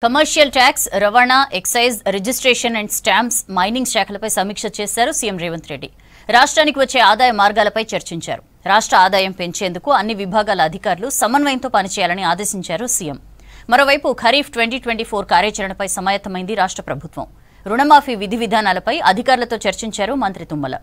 Commercial tax, రవాణా, excise, registration and stamps, mining శాఖలపై సమీక్ష చేశారు సీఎం రేవంత్ రెడ్డి. రాష్ట్రానికి వచ్చే ఆదాయ మార్గాలపై చర్చించారు. రాష్ట్ర ఆదాయం పెంచేందుకు అన్ని విభాగాల అధికారులు సమన్వయంతో పనిచేయాలని ఆదేశించారు సీఎం. మరోవైపు ఖరీఫ్ 2024 కార్యాచరణపై సమాయత్తమైంది రాష్ట్ర ప్రభుత్వం. రుణమాఫీ విధి విధానాలపై అధికారులతో చర్చించారు మంత్రి తుమ్మల.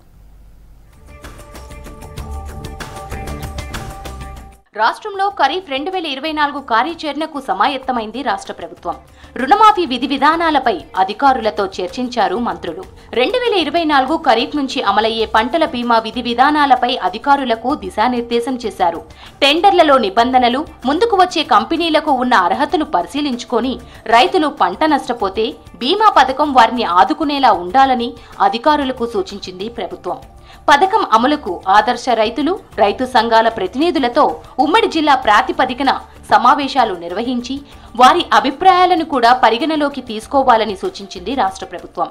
రాష్ట్రంలో ఖరీఫ్ 2024 కార్యాచరణకు సమాయత్తమైంది రాష్ట్ర ప్రభుత్వం. రుణమాఫీ విధి విధానాలపై అధికారులతో చర్చించారు మంత్రులు. 2024 ఖరీఫ్ నుంచి అమలయ్యే పంటల బీమా విధి విధానాలపై అధికారులకు దిశానిర్దేశం చేశారు. టెండర్లలో నిబంధనలు, ముందుకు వచ్చే కంపెనీలకు ఉన్న అర్హతలు పరిశీలించుకొని రైతులు పంట నష్టపోతే బీమా పథకం వారిని ఆదుకునేలా ఉండాలని అధికారులకు సూచించింది ప్రభుత్వం. పథకం అమలుకు ఆదర్శ రైతులు, రైతు సంఘాల ప్రతినిధులతో ఉమ్మడి జిల్లా ప్రాతిపదికన సమావేశాలు నిర్వహించి వారి అభిప్రాయాలను కూడా పరిగణలోకి తీసుకోవాలని సూచించింది రాష్ట్ర ప్రభుత్వం.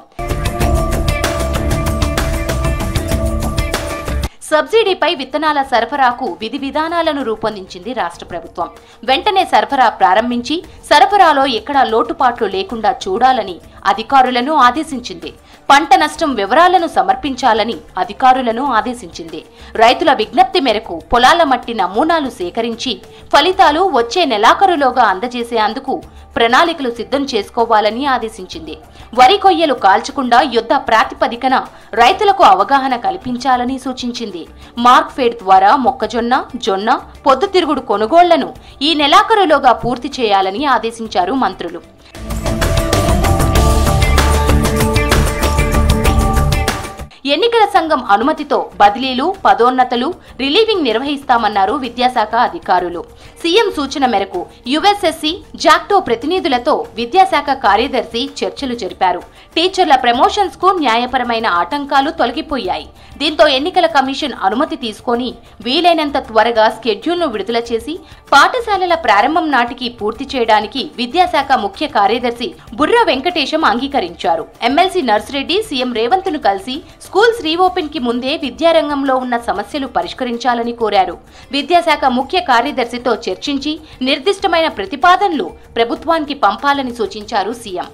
సబ్సిడీపై విత్తనాల సరఫరాకు విధి విధానాలను రూపొందించింది రాష్ట్ర ప్రభుత్వం. వెంటనే సరఫరా ప్రారంభించి సరఫరాలో ఎక్కడా లోటుపాట్లు లేకుండా చూడాలని అధికారులను ఆదేశించింది. పంట నష్టం వివరాలను సమర్పించాలని అధికారులను ఆదేశించింది. రైతుల విజ్ఞప్తి మేరకు పొలాల మట్టి నమూనాలు సేకరించి ఫలితాలు వచ్చే నెలాఖరులోగా అందజేసేందుకు ప్రణాళికలు సిద్ధం చేసుకోవాలని ఆదేశించింది. వరి కొయ్యలు కాల్చకుండా యుద్ధ ప్రాతిపదికన రైతులకు అవగాహన కల్పించాలని సూచించింది. మార్క్ఫెడ్ ద్వారా మొక్కజొన్న, జొన్న, పొద్దుతిరుగుడు కొనుగోళ్లను ఈ నెలాఖరులోగా పూర్తి చేయాలని ఆదేశించారు మంత్రులు. ఎన్నికల సంఘం అనుమతితో బదిలీలు, పదోన్నతులు, రిలీవింగ్ నిర్వహిస్తామన్నారు విద్యాశాఖ అధికారులు. సీఎం సూచన మేరకు యుఎస్ఎస్సి, జాక్టో ప్రతినిధులతో విద్యాశాఖ కార్యదర్శి చర్చలు జరిపారు. టీచర్ల ప్రమోషన్స్ కు న్యాయపరమైన ఆటంకాలు తొలగిపోయాయి. దీంతో ఎన్నికల కమిషన్ అనుమతి తీసుకొని వీలైనంత త్వరగా స్కెడ్యూల్ను విడుదల చేసి పాఠశాలల ప్రారంభం నాటికి పూర్తి చేయడానికి విద్యాశాఖ ముఖ్య కార్యదర్శి బుర్ర వెంకటేశం అంగీకరించారు. ఎమ్మెల్సీ నర్సిరెడ్డి సీఎం రేవంత్ ను కలిసి స్కూల్స్ రీఓపెన్ కి ముందే విద్యారంగంలో ఉన్న సమస్యలు పరిష్కరించాలని కోరారు. విద్యాశాఖ ముఖ్య కార్యదర్శితో చర్చించి నిర్దిష్టమైన ప్రతిపాదనలు ప్రభుత్వానికి పంపాలని సూచించారు సీఎం.